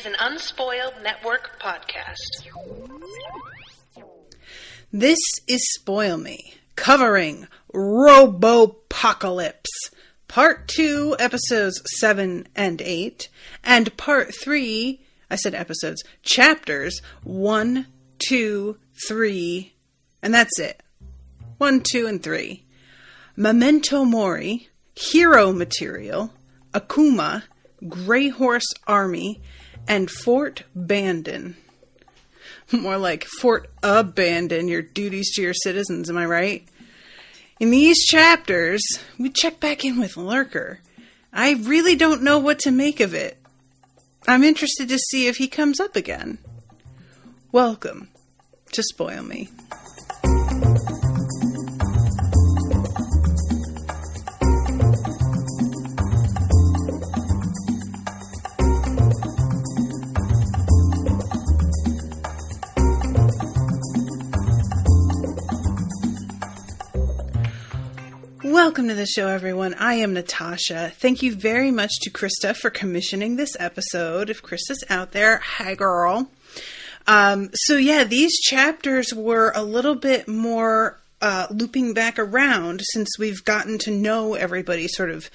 an Unspoiled Network podcast. This is Spoil Me, covering Robopocalypse, Part 2, Episodes 7 and 8, and Part 3, I said episodes, Chapters 1, 2, 3, and that's it. 1, 2, and 3. Memento Mori, Hero Material, Akuma, Grey Horse Army, and Fort Bandon. More like Fort Abandon your duties to your citizens, am I right? In these chapters, we check back in with Lurker. I really don't know what to make of it. I'm interested to see if he comes up again. Welcome to Spoil Me. Welcome to the show, everyone. I am Natasha. Thank you very much to Krista for commissioning this episode. If Krista's out there, hi girl. These chapters were a little bit more looping back around since we've gotten to know everybody sort of.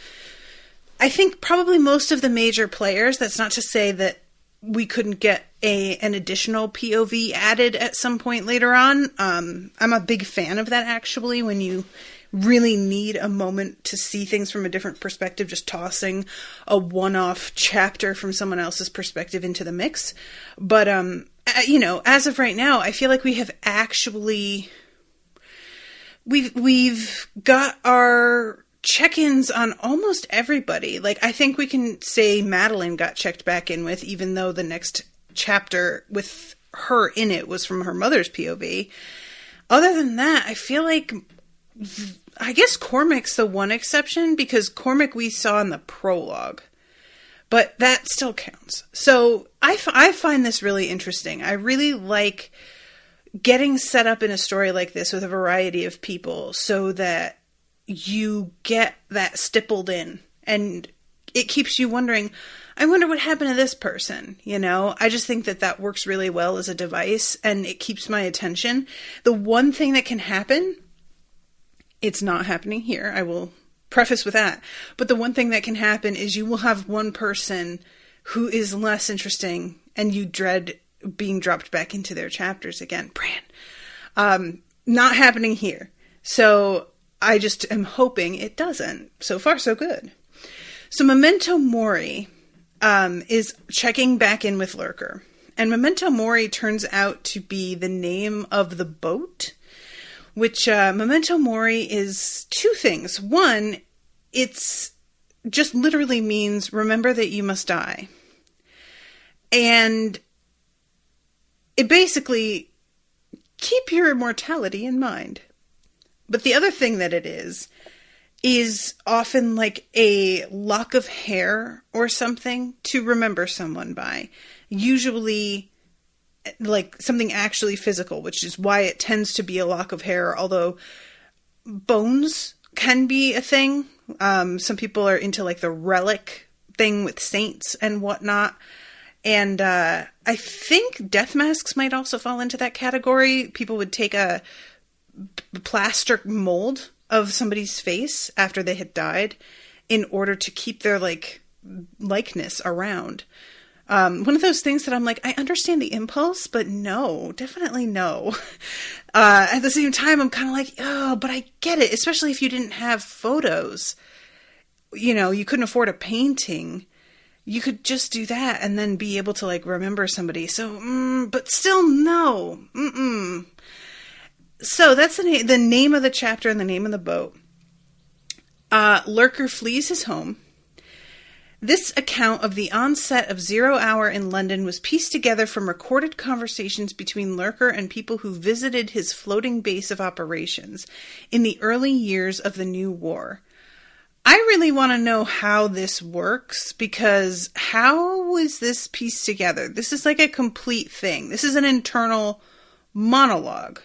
I think probably most of the major players. That's not to say that we couldn't get an additional POV added at some point later on. I'm a big fan of that, actually, when you really need a moment to see things from a different perspective, just tossing a one-off chapter from someone else's perspective into the mix. But, as of right now, I feel like we have actually, we've got our check-ins on almost everybody. Like, I think we can say Madeline got checked back in with, even though the next chapter with her in it was from her mother's POV. Other than that, I feel like, I guess Cormac's the one exception, because Cormac we saw in the prologue, but that still counts. So I find this really interesting. I really like getting set up in a story like this with a variety of people so that you get that stippled in and it keeps you wondering, I wonder what happened to this person, you know? I just think that works really well as a device and it keeps my attention. The one thing that can happen, it's not happening here, I will preface with that. But the one thing that can happen is you will have one person who is less interesting and you dread being dropped back into their chapters again. Bran. Not happening here. So I just am hoping it doesn't. So far, so good. So Memento Mori is checking back in with Lurker. And Memento Mori turns out to be the name of the boat, which Memento Mori is two things. One, it's just literally means remember that you must die. And it basically keep your immortality in mind. But the other thing that it is often like a lock of hair or something to remember someone by. Usually like something actually physical, which is why it tends to be a lock of hair, although bones can be a thing. Some people are into like the relic thing with saints and whatnot. And I think death masks might also fall into that category. People would take a plaster mold of somebody's face after they had died in order to keep their likeness around. One of those things that I'm like, I understand the impulse, but no, definitely no. At the same time, I'm kind of like, oh, but I get it, especially if you didn't have photos. You know, you couldn't afford a painting. You could just do that and then be able to remember somebody. So, but still no. So that's the name of the chapter and the name of the boat. Lurker flees his home. This account of the onset of 0 Hour in London was pieced together from recorded conversations between Lurker and people who visited his floating base of operations in the early years of the new war. I really want to know how this works, because how was this pieced together? This is like a complete thing. This is an internal monologue.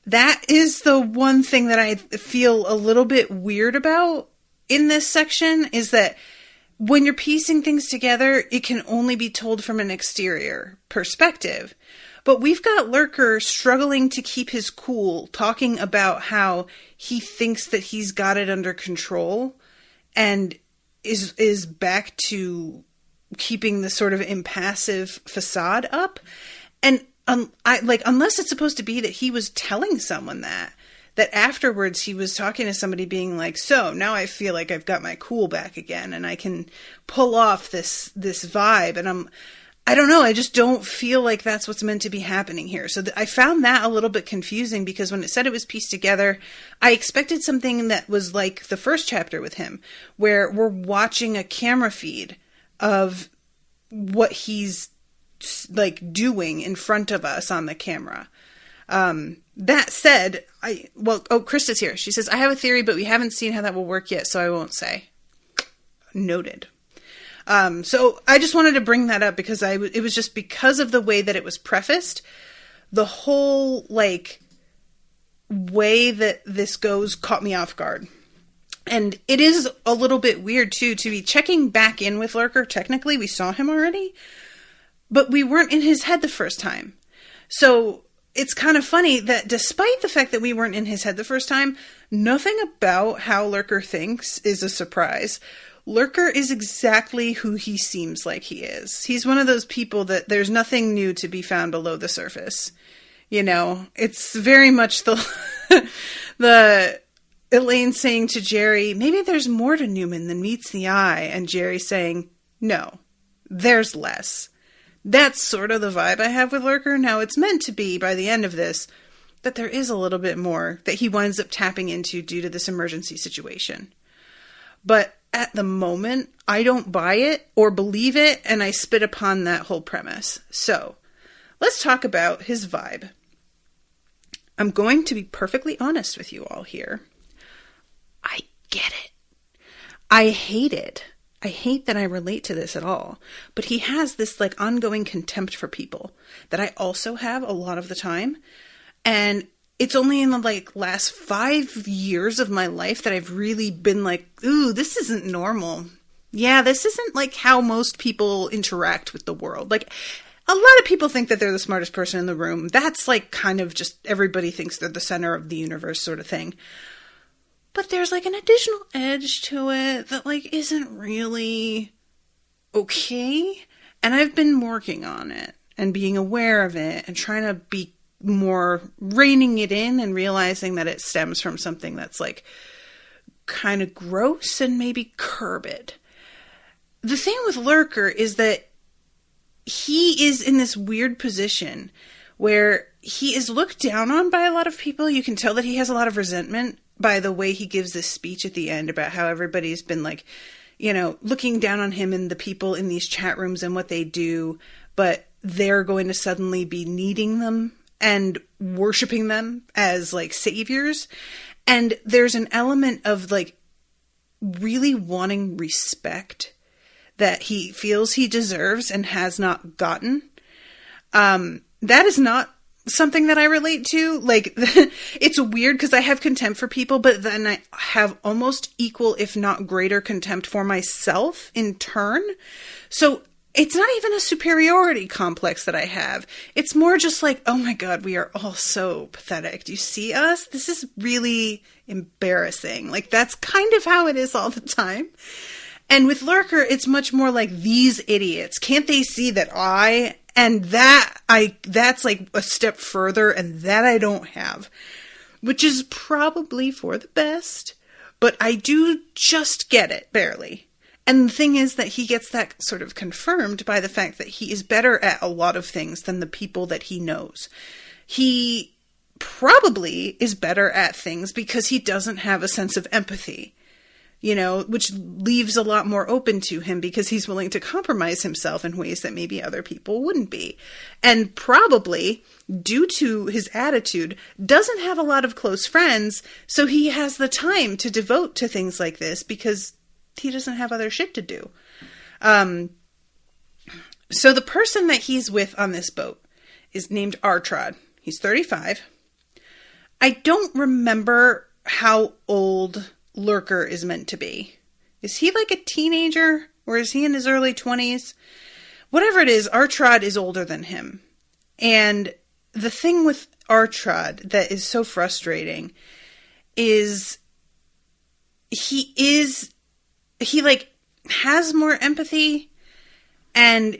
That is the one thing that I feel a little bit weird about in this section, is that when you're piecing things together, it can only be told from an exterior perspective. But we've got Lurker struggling to keep his cool, talking about how he thinks that he's got it under control and is back to keeping the sort of impassive facade up. And unless it's supposed to be that he was telling someone that afterwards he was talking to somebody being like, so now I feel like I've got my cool back again and I can pull off this vibe. And I don't know. I just don't feel like that's what's meant to be happening here. So I found that a little bit confusing because when it said it was pieced together, I expected something that was like the first chapter with him, where we're watching a camera feed of what he's like doing in front of us on the camera. That said, Krista's here. She says, I have a theory, but we haven't seen how that will work yet, so I won't say. Noted. So I just wanted to bring that up because it was just because of the way that it was prefaced. The whole, like, way that this goes caught me off guard. And it is a little bit weird, too, to be checking back in with Lurker. Technically, we saw him already, but we weren't in his head the first time. So it's kind of funny that despite the fact that we weren't in his head the first time, nothing about how Lurker thinks is a surprise. Lurker is exactly who he seems like he is. He's one of those people that there's nothing new to be found below the surface. You know, it's very much the Elaine saying to Jerry, maybe there's more to Newman than meets the eye. And Jerry saying, no, there's less. That's sort of the vibe I have with Lurker. Now, it's meant to be, by the end of this, that there is a little bit more that he winds up tapping into due to this emergency situation. But at the moment, I don't buy it or believe it, and I spit upon that whole premise. So, let's talk about his vibe. I'm going to be perfectly honest with you all here. I get it. I hate it. I hate that I relate to this at all, but he has this like ongoing contempt for people that I also have a lot of the time. And it's only in the like last 5 years of my life that I've really been like, ooh, this isn't normal. Yeah, this isn't like how most people interact with the world. Like a lot of people think that they're the smartest person in the room. That's like kind of just everybody thinks they're the center of the universe sort of thing. But there's like an additional edge to it that like isn't really okay. And I've been working on it and being aware of it and trying to be more reining it in and realizing that it stems from something that's like kind of gross and maybe curbed. The thing with Lurker is that he is in this weird position where he is looked down on by a lot of people. You can tell that he has a lot of resentment by the way he gives this speech at the end about how everybody's been like, you know, looking down on him and the people in these chat rooms and what they do, but they're going to suddenly be needing them and worshiping them as like saviors. And there's an element of like really wanting respect that he feels he deserves and has not gotten. That is not something that I relate to. Like, it's weird because I have contempt for people, but then I have almost equal, if not greater, contempt for myself in turn. So it's not even a superiority complex that I have. It's more just like, oh my God, we are all so pathetic. Do you see us? This is really embarrassing. Like, that's kind of how it is all the time. And with Lurker, it's much more like, these idiots, can't they see that and that's like a step further, and that I don't have, which is probably for the best, but I do just get it, barely. And the thing is that he gets that sort of confirmed by the fact that he is better at a lot of things than the people that he knows. He probably is better at things because he doesn't have a sense of empathy. You know, which leaves a lot more open to him because he's willing to compromise himself in ways that maybe other people wouldn't be. And probably, due to his attitude, doesn't have a lot of close friends, so he has the time to devote to things like this because he doesn't have other shit to do. So the person that he's with on this boat is named Artrod. He's 35. I don't remember how old Lurker is meant to be. Is he like a teenager? Or is he in his early 20s? Whatever it is, Artrod is older than him. And the thing with Artrod that is so frustrating is he has more empathy and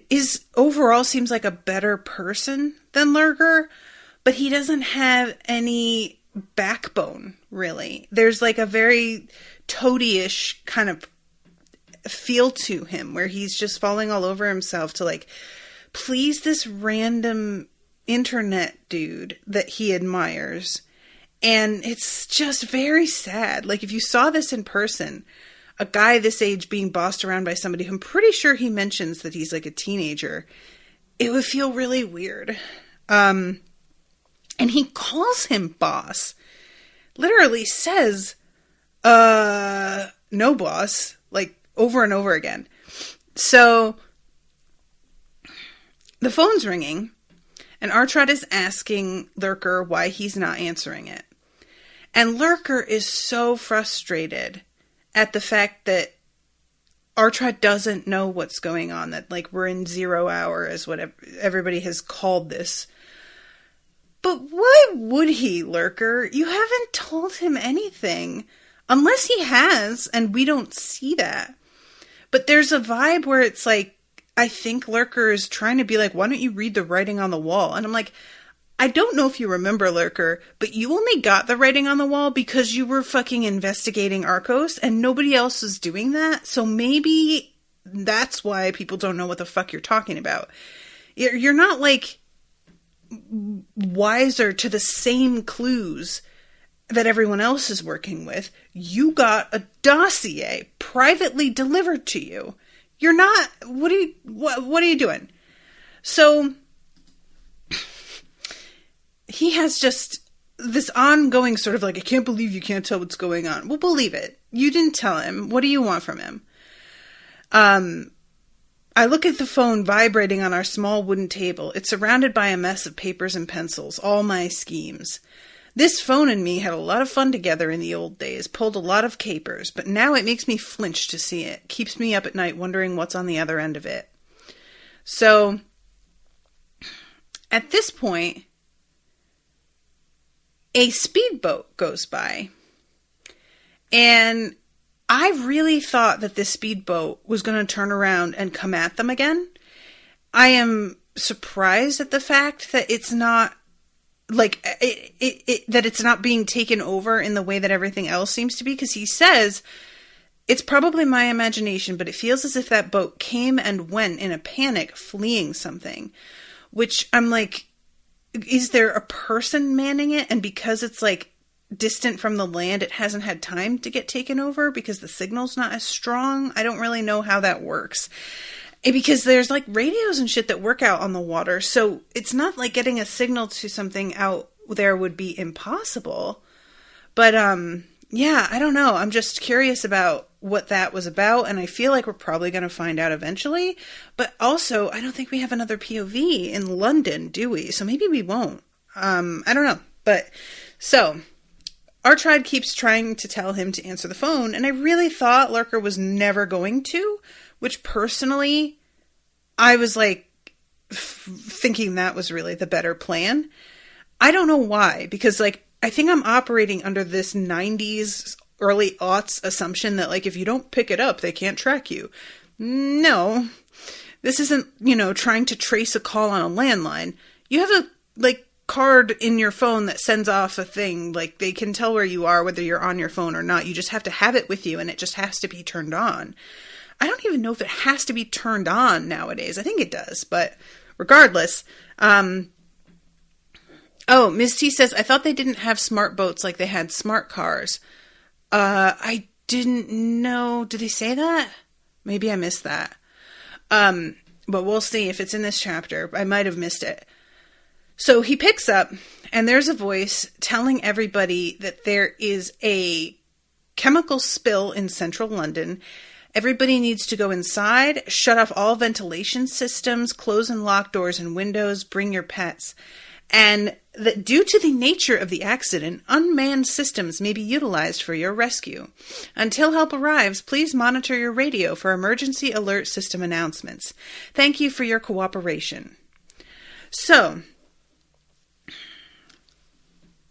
overall seems like a better person than Lurker, but he doesn't have any backbone, really. There's like a very toady-ish kind of feel to him where he's just falling all over himself to like please this random internet dude that he admires. And it's just very sad. Like if you saw this in person, a guy this age being bossed around by somebody who I'm pretty sure he mentions that he's like a teenager, it would feel really weird. And he calls him boss. Literally says, no boss, like over and over again. So the phone's ringing and Artrod is asking Lurker why he's not answering it. And Lurker is so frustrated at the fact that Artrod doesn't know what's going on, that like we're in 0 hour is what everybody has called this. But why would he, Lurker? You haven't told him anything. Unless he has, and we don't see that. But there's a vibe where it's like, I think Lurker is trying to be like, why don't you read the writing on the wall? And I'm like, I don't know if you remember, Lurker, but you only got the writing on the wall because you were fucking investigating Arcos and nobody else was doing that. So maybe that's why people don't know what the fuck you're talking about. You're not like wiser to the same clues that everyone else is working with. You got a dossier privately delivered to you. You're not, what are you doing? So he has just this ongoing sort of like, I can't believe you can't tell what's going on. Well, believe it. You didn't tell him. What do you want from him? I look at the phone vibrating on our small wooden table. It's surrounded by a mess of papers and pencils, all my schemes. This phone and me had a lot of fun together in the old days, pulled a lot of capers, but now it makes me flinch to see it. Keeps me up at night wondering what's on the other end of it. So, at this point, a speedboat goes by. And I really thought that this speedboat was going to turn around and come at them again. I am surprised at the fact that it's not like that it's not being taken over in the way that everything else seems to be, because he says it's probably my imagination, but it feels as if that boat came and went in a panic, fleeing something, which I'm like, is there a person manning it? And because it's like distant from the land, it hasn't had time to get taken over because the signal's not as strong. I don't really know how that works. Because there's like radios and shit that work out on the water. So it's not like getting a signal to something out there would be impossible. But yeah, I don't know. I'm just curious about what that was about. And I feel like we're probably going to find out eventually. But also, I don't think we have another POV in London, do we? So maybe we won't. I don't know. But so Artrod keeps trying to tell him to answer the phone. And I really thought Lurker was never going to. Which personally, I was like thinking that was really the better plan. I don't know why, because like I think I'm operating under this 90s early aughts assumption that like if you don't pick it up, they can't track you. No, this isn't, trying to trace a call on a landline. You have a like card in your phone that sends off a thing, like they can tell where you are, whether you're on your phone or not. You just have to have it with you and it just has to be turned on. I don't even know if it has to be turned on nowadays. I think it does, but regardless. Oh, Ms. T says, I thought they didn't have smart boats like they had smart cars. I didn't know. Did they say that? Maybe I missed that. But we'll see if it's in this chapter. I might have missed it. So he picks up, and there's a voice telling everybody that there is a chemical spill in central London. Everybody needs to go inside, shut off all ventilation systems, close and lock doors and windows, bring your pets. and that due to the nature of the accident, unmanned systems may be utilized for your rescue. Until help arrives, please monitor your radio for emergency alert system announcements. Thank you for your cooperation. So,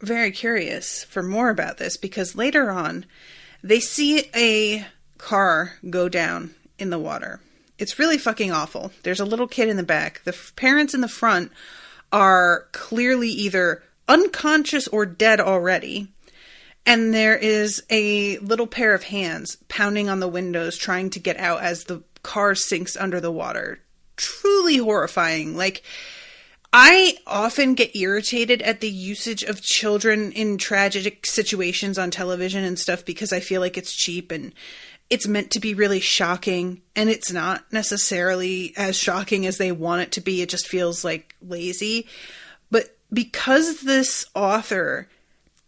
very curious for more about this, because later on, they see a car go down in the water. It's really fucking awful. There's a little kid in the back. The parents in the front are clearly either unconscious or dead already. And there is a little pair of hands pounding on the windows trying to get out as the car sinks under the water. Truly horrifying. Like, I often get irritated at the usage of children in tragic situations on television and stuff because I feel like it's cheap and it's meant to be really shocking, and it's not necessarily as shocking as they want it to be. It just feels like lazy. But because this author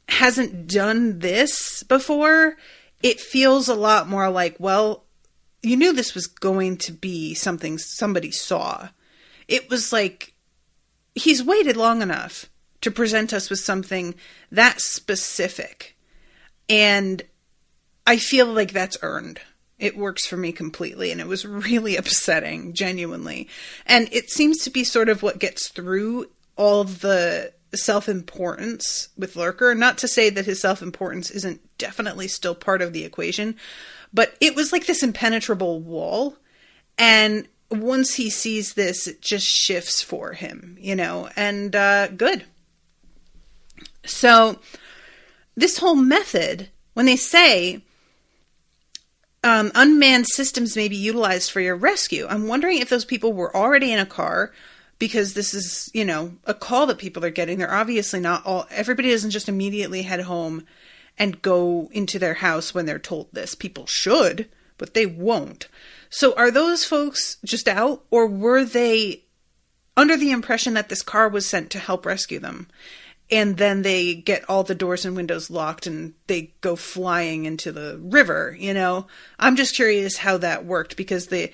hasn't done this before, it feels a lot more like, well, you knew this was going to be something somebody saw. It was like, he's waited long enough to present us with something that specific. And I feel like that's earned. It works for me completely, and it was really upsetting, genuinely. And it seems to be sort of what gets through all of the self-importance with Lurker. Not to say that his self-importance isn't definitely still part of the equation, but it was like this impenetrable wall. And once he sees this, it just shifts for him, you know, and good. So this whole method, when they say unmanned systems may be utilized for your rescue, I'm wondering if those people were already in a car, because this is, you know, a call that people are getting. They're obviously not all, everybody doesn't just immediately head home and go into their house when they're told this. People should, but they won't. So are those folks just out, or were they under the impression that this car was sent to help rescue them? And then they get all the doors and windows locked and they go flying into the river, you know? I'm just curious how that worked, because the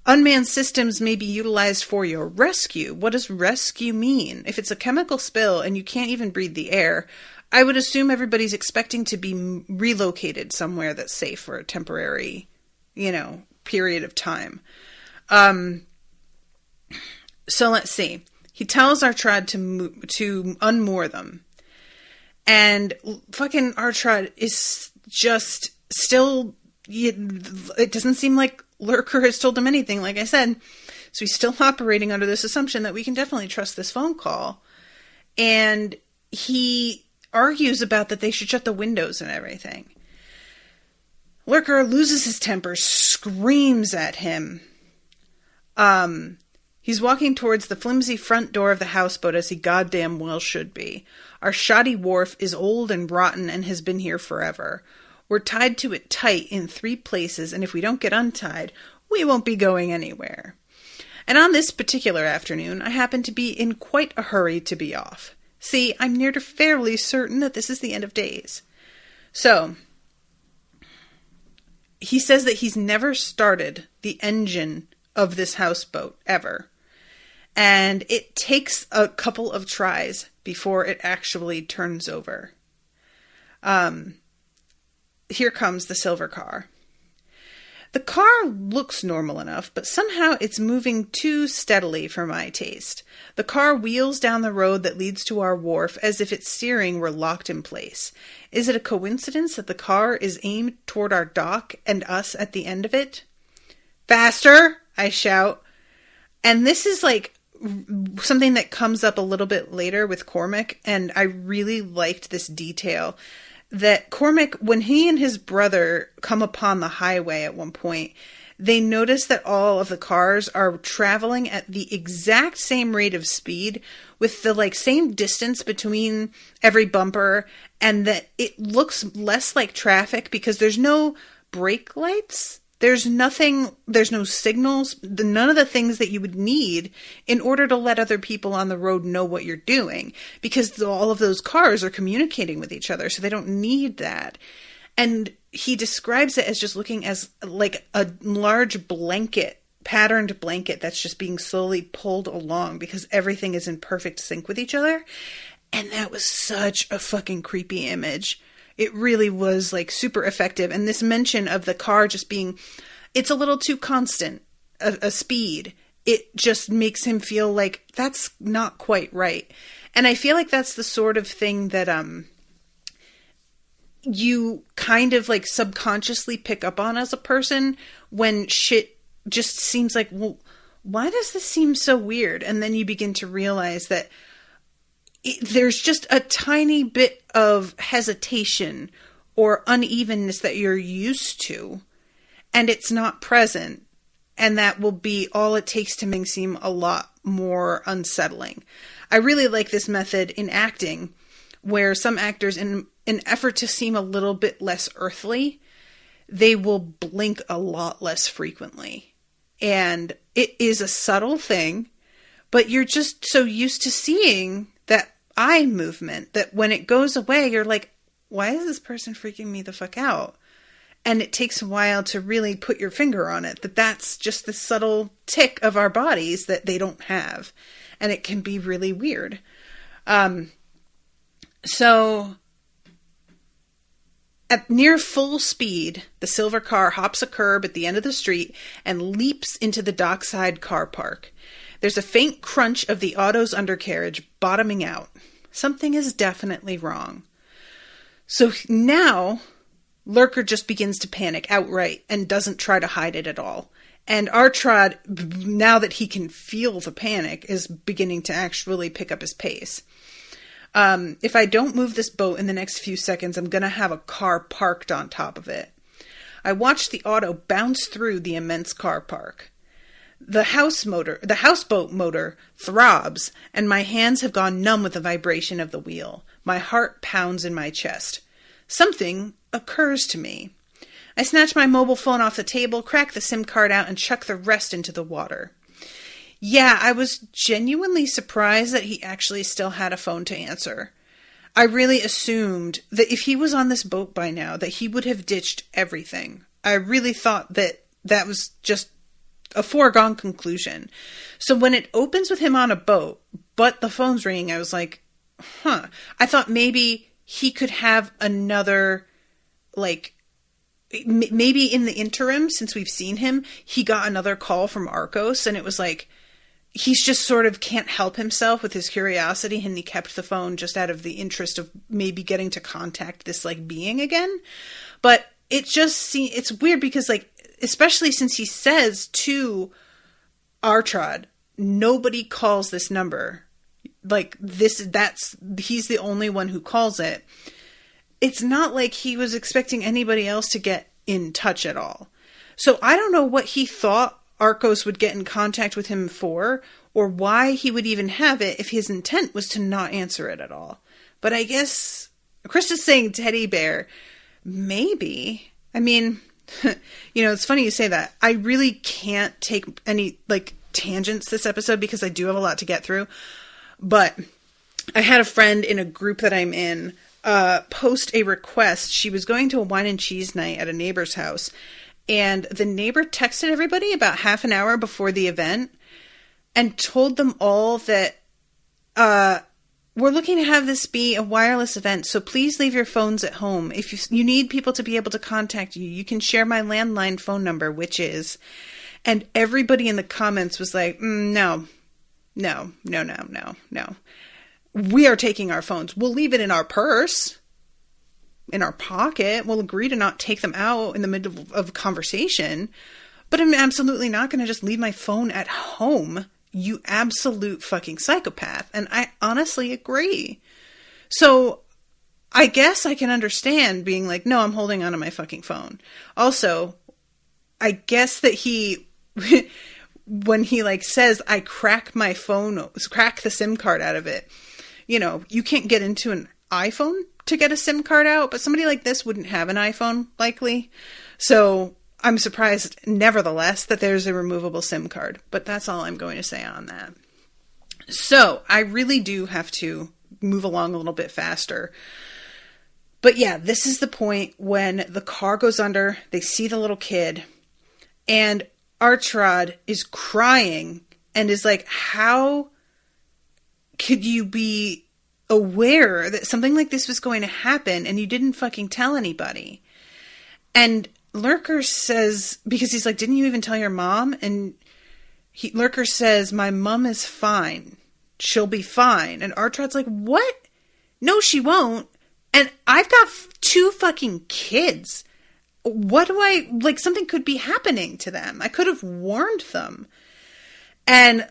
unmanned systems may be utilized for your rescue. What does rescue mean? If it's a chemical spill and you can't even breathe the air, I would assume everybody's expecting to be relocated somewhere that's safe for a temporary, you know, period of time. So let's see. He tells Artrod to unmoor them. And fucking Artrod is just still, it doesn't seem like Lurker has told him anything, like I said. So he's still operating under this assumption that we can definitely trust this phone call. And he argues about that they should shut the windows and everything. Lurker loses his temper, screams at him. He's walking towards the flimsy front door of the houseboat, as he goddamn well should be. Our shoddy wharf is old and rotten and has been here forever. We're tied to it tight in 3 places, and if we don't get untied, we won't be going anywhere. And on this particular afternoon, I happen to be in quite a hurry to be off. See, I'm near to fairly certain that this is the end of days. So, he says that he's never started the engine of this houseboat, ever. And it takes a couple of tries before it actually turns over. Here comes the silver car. The car looks normal enough, but somehow it's moving too steadily for my taste. The car wheels down the road that leads to our wharf as if its steering were locked in place. Is it a coincidence that the car is aimed toward our dock and us at the end of it? Faster! I shout. And this is like something that comes up a little bit later with Cormac, and I really liked this detail. That Cormac, when he and his brother come upon the highway at one point, they notice that all of the cars are traveling at the exact same rate of speed, with the like same distance between every bumper, and that it looks less like traffic because there's no brake lights. There's nothing, there's no signals, none of the things that you would need in order to let other people on the road know what you're doing, because all of those cars are communicating with each other, so they don't need that. And he describes it as just looking as like a large blanket patterned blanket that's just being slowly pulled along because everything is in perfect sync with each other. And that was such a fucking creepy image. It really was like super effective. And this mention of the car just being, it's a little too constant a speed. It just makes him feel like that's not quite right. And I feel like that's the sort of thing that, you kind of like subconsciously pick up on as a person when shit just seems like, well, why does this seem so weird? And then you begin to realize that there's just a tiny bit of hesitation or unevenness that you're used to, and it's not present. And that will be all it takes to make seem a lot more unsettling. I really like this method in acting, where some actors, in an effort to seem a little bit less earthly, they will blink a lot less frequently. And it is a subtle thing, but you're just so used to seeing that eye movement that when it goes away, you're like, why is this person freaking me the fuck out? And it takes a while to really put your finger on it, that that's just the subtle tick of our bodies that they don't have. And it can be really weird. So at near full speed, the silver car hops a curb at the end of the street and leaps into the dockside car park. There's a faint crunch of the auto's undercarriage bottoming out. Something is definitely wrong. So now Lurker just begins to panic outright and doesn't try to hide it at all. And Artrod, now that he can feel the panic, is beginning to actually pick up his pace. If I don't move this boat in the next few seconds, I'm going to have a car parked on top of it. I watch the auto bounce through the immense car park. The houseboat motor throbs, and my hands have gone numb with the vibration of the wheel. My heart pounds in my chest. Something occurs to me. I snatch my mobile phone off the table, crack the SIM card out, and chuck the rest into the water. Yeah, I was genuinely surprised that he actually still had a phone to answer. I really assumed that if he was on this boat by now, that he would have ditched everything. I really thought that that was just a foregone conclusion. So when it opens with him on a boat, but the phone's ringing, I was like, huh. I thought maybe he could have another, like, maybe in the interim, since we've seen him, he got another call from Arcos, and it was like, he's just sort of can't help himself with his curiosity, and he kept the phone just out of the interest of maybe getting to contact this, like, being again. But it just it's weird because, like, especially since he says to Artrod, nobody calls this number. Like, he's the only one who calls it. It's not like he was expecting anybody else to get in touch at all. So I don't know what he thought Arcos would get in contact with him for, or why he would even have it if his intent was to not answer it at all. But I guess Krista's saying teddy bear. Maybe. I mean, it's funny you say that. I really can't take any, like, tangents this episode because I do have a lot to get through. But I had a friend in a group that I'm in post a request. She was going to a wine and cheese night at a neighbor's house, and the neighbor texted everybody about half an hour before the event and told them all that we're looking to have this be a wireless event, so please leave your phones at home. If you need people to be able to contact you, you can share my landline phone number, which is... And everybody in the comments was like, no. We are taking our phones. We'll leave it in our purse, in our pocket. We'll agree to not take them out in the middle of a conversation. But I'm absolutely not going to just leave my phone at home. You absolute fucking psychopath. And I honestly agree. So I guess I can understand being like, no, I'm holding onto my fucking phone. Also, I guess that he... when he, like, says, I crack the SIM card out of it, you can't get into an iPhone to get a SIM card out, but somebody like this wouldn't have an iPhone, likely. So I'm surprised, nevertheless, that there's a removable SIM card. But that's all I'm going to say on that. So I really do have to move along a little bit faster. But yeah, this is the point when the car goes under, they see the little kid, and Artrod is crying and is like, how could you be aware that something like this was going to happen and you didn't fucking tell anybody? And Lurker says, because he's like, didn't you even tell your mom? And Lurker says, my mom is fine. She'll be fine. And Artrod's like, what? No, she won't. And I've got 2 fucking kids. What do I, like, something could be happening to them. I could have warned them. And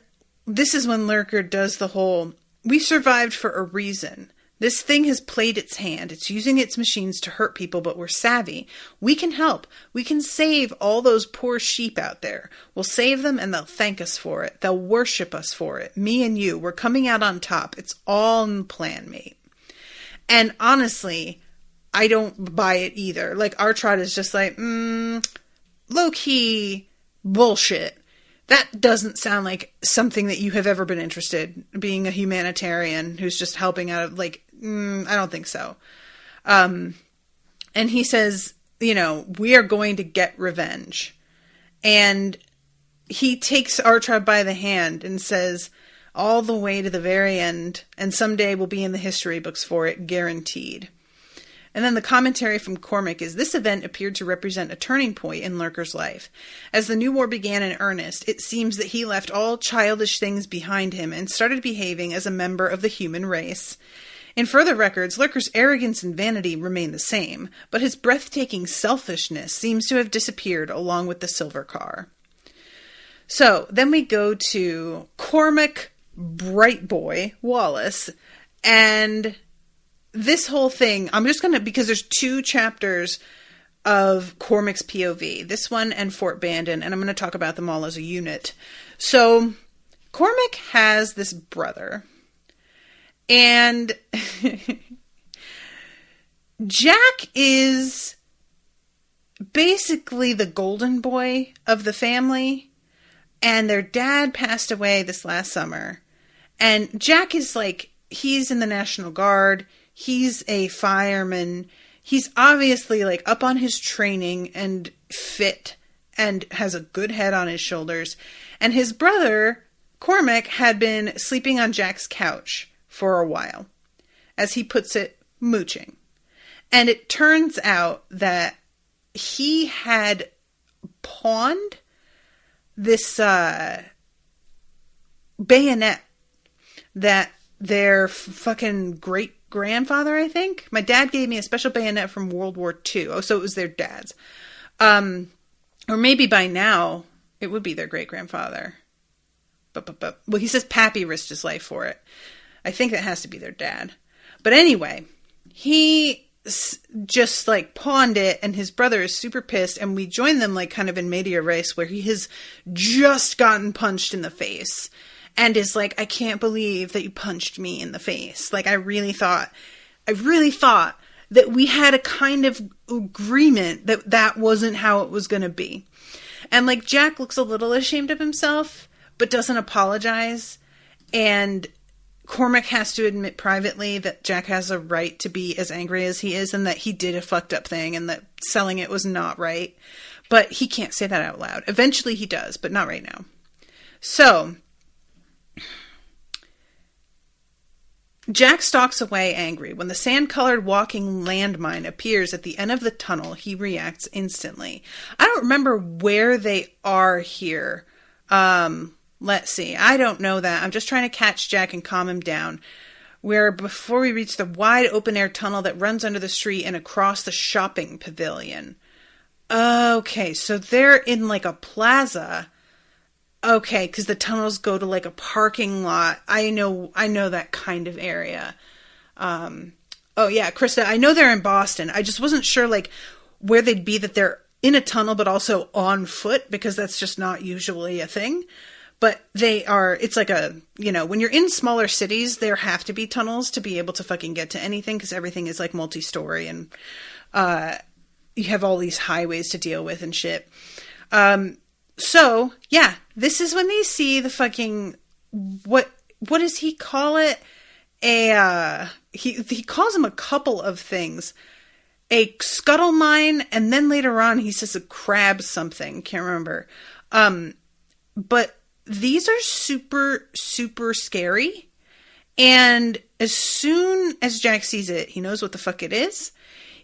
this is when Lurker does the whole, we survived for a reason. This thing has played its hand. It's using its machines to hurt people, but we're savvy. We can help. We can save all those poor sheep out there. We'll save them and they'll thank us for it. They'll worship us for it. Me and you, we're coming out on top. It's all in the plan, mate. And honestly, I don't buy it either. Like, Artrod is just like, low-key bullshit. That doesn't sound like something that you have ever been interested in, being a humanitarian who's just helping out of, like, I don't think so. And he says, you know, we are going to get revenge. And he takes Artrod by the hand and says, all the way to the very end, and someday we'll be in the history books for it, guaranteed. And then the commentary from Cormac is, this event appeared to represent a turning point in Lurker's life. As the new war began in earnest, it seems that he left all childish things behind him and started behaving as a member of the human race. In further records, Lurker's arrogance and vanity remain the same, but his breathtaking selfishness seems to have disappeared along with the silver car. So, then we go to Cormac Bright Boy Wallace, and this whole thing, I'm just going to, because there's 2 chapters of Cormac's POV, this one and Fort Bandon, and I'm going to talk about them all as a unit. So, Cormac has this brother, and Jack is basically the golden boy of the family, and their dad passed away this last summer, and Jack is like, he's in the National Guard. He's a fireman. He's obviously like up on his training and fit and has a good head on his shoulders. And his brother, Cormac, had been sleeping on Jack's couch for a while. As he puts it, mooching. And it turns out that he had pawned this bayonet that their fucking great-grandfather, I think. My dad gave me a special bayonet from World War II. Oh, so it was their dad's. Or maybe by now, it would be their great-grandfather. But, well, he says Pappy risked his life for it. I think that has to be their dad. But anyway, he just, like, pawned it, and his brother is super pissed, and we join them, like, kind of in media res, where he has just gotten punched in the face. And is like, I can't believe that you punched me in the face. Like, I really thought that we had a kind of agreement that that wasn't how it was going to be. And, like, Jack looks a little ashamed of himself, but doesn't apologize. And Cormac has to admit privately that Jack has a right to be as angry as he is, and that he did a fucked up thing, and that selling it was not right. But he can't say that out loud. Eventually he does, but not right now. So Jack stalks away angry. When the sand-colored walking landmine appears at the end of the tunnel, he reacts instantly. I don't remember where they are here. Let's see. I don't know that. I'm just trying to catch Jack and calm him down. Before we reach the wide open-air tunnel that runs under the street and across the shopping pavilion. Okay, so they're in, like, a plaza. Okay, because the tunnels go to, like, a parking lot. I know that kind of area. Oh, yeah, Krista, I know they're in Boston. I just wasn't sure, like, where they'd be, that they're in a tunnel but also on foot, because that's just not usually a thing. But they are, it's like a, you know, when you're in smaller cities, there have to be tunnels to be able to fucking get to anything, because everything is, like, multi-story, and you have all these highways to deal with and shit. So, yeah, this is when they see the fucking, what does he call it? He calls them a couple of things. A scuttle mine, and then later on he says a crab something, can't remember. But these are super, super scary. And as soon as Jack sees it, he knows what the fuck it is.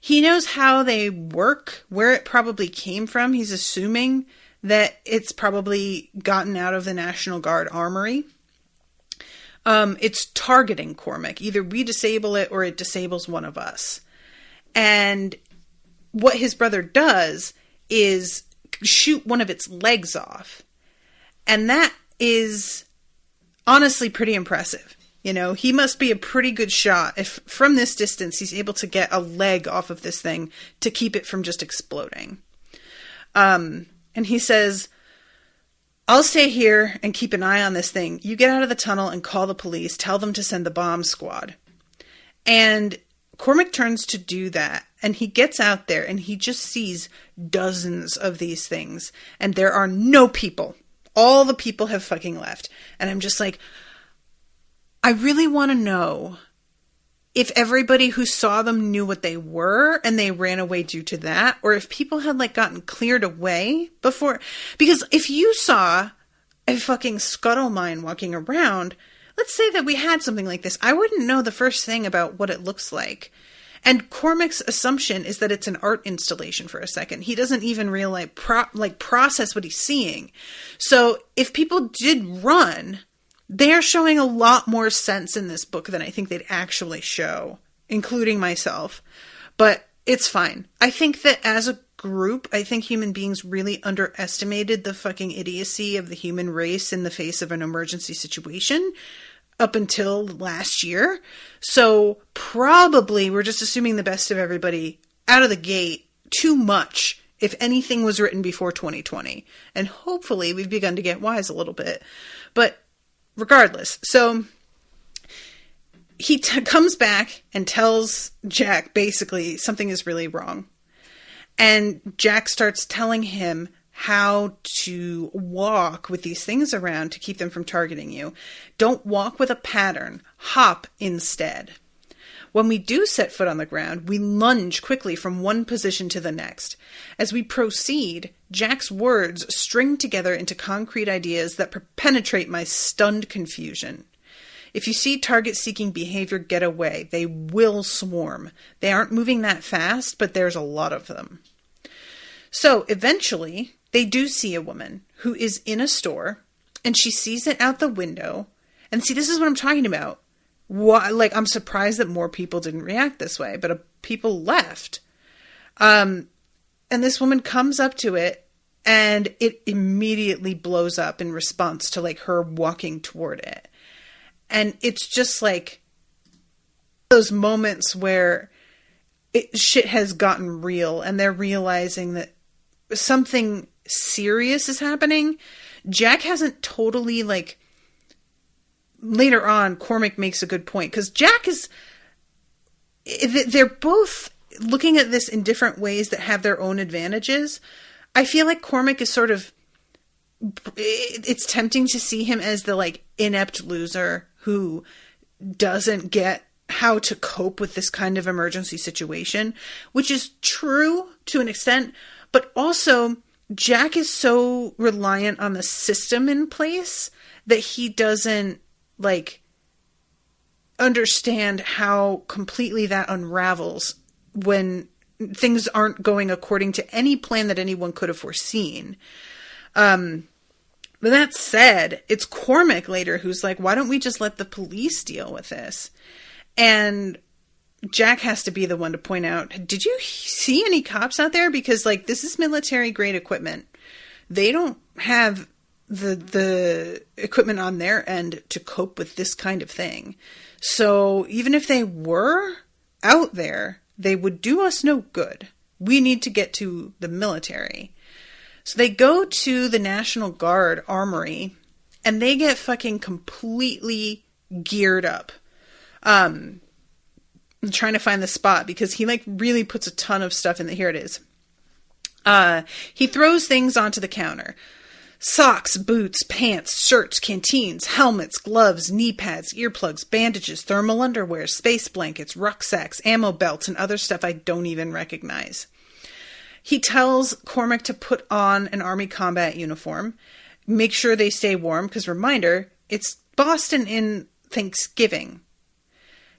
He knows how they work, where it probably came from. He's assuming that it's probably gotten out of the National Guard armory. It's targeting Cormac. Either we disable it or it disables one of us. And what his brother does is shoot one of its legs off. And that is honestly pretty impressive. You know, he must be a pretty good shot if from this distance he's able to get a leg off of this thing to keep it from just exploding. And he says, I'll stay here and keep an eye on this thing. You get out of the tunnel and call the police. Tell them to send the bomb squad. And Cormac turns to do that. And he gets out there and he just sees dozens of these things. And there are no people. All the people have fucking left. And I'm just like, I really want to know if everybody who saw them knew what they were and they ran away due to that, or if people had like gotten cleared away before. Because if you saw a fucking scuttle mine walking around, let's say that we had something like this, I wouldn't know the first thing about what it looks like. And Cormac's assumption is that it's an art installation for a second. He doesn't even realize, process what he's seeing. So if people did run, they're showing a lot more sense in this book than I think they'd actually show, including myself. But it's fine. I think that as a group, I think human beings really underestimated the fucking idiocy of the human race in the face of an emergency situation up until last year. So probably we're just assuming the best of everybody out of the gate too much if anything was written before 2020. And hopefully we've begun to get wise a little bit. But regardless, so he comes back and tells Jack basically something is really wrong. And Jack starts telling him how to walk with these things around to keep them from targeting you. Don't walk with a pattern. Hop instead. When we do set foot on the ground, we lunge quickly from one position to the next. As we proceed, Jack's words string together into concrete ideas that penetrate my stunned confusion. If you see target-seeking behavior get away, they will swarm. They aren't moving that fast, but there's a lot of them. So, eventually, they do see a woman who is in a store, and she sees it out the window. And see, this is what I'm talking about. I'm surprised that more people didn't react this way, but people left. And this woman comes up to it, and it immediately blows up in response to, her walking toward it. And it's just, those moments where shit has gotten real, and they're realizing that something serious is happening. Jack hasn't totally, later on, Cormac makes a good point, because Jack is, they're both looking at this in different ways that have their own advantages. I feel like Cormac is sort of, it's tempting to see him as the, inept loser who doesn't get how to cope with this kind of emergency situation, which is true to an extent, but also Jack is so reliant on the system in place that he doesn't, understand how completely that unravels when things aren't going according to any plan that anyone could have foreseen. But that said, it's Cormac later who's like, why don't we just let the police deal with this? And Jack has to be the one to point out, did you see any cops out there? Because, this is military-grade equipment. They don't have the equipment on their end to cope with this kind of thing. So even if they were out there, they would do us no good. We need to get to the military. So they go to the National Guard armory, and they get fucking completely geared up. I'm trying to find the spot because he really puts a ton of stuff in the, here it is. He throws things onto the counter. Socks, boots, pants, shirts, canteens, helmets, gloves, knee pads, earplugs, bandages, thermal underwear, space blankets, rucksacks, ammo belts, and other stuff I don't even recognize. He tells Cormac to put on an army combat uniform, make sure they stay warm, because reminder, it's Boston in Thanksgiving.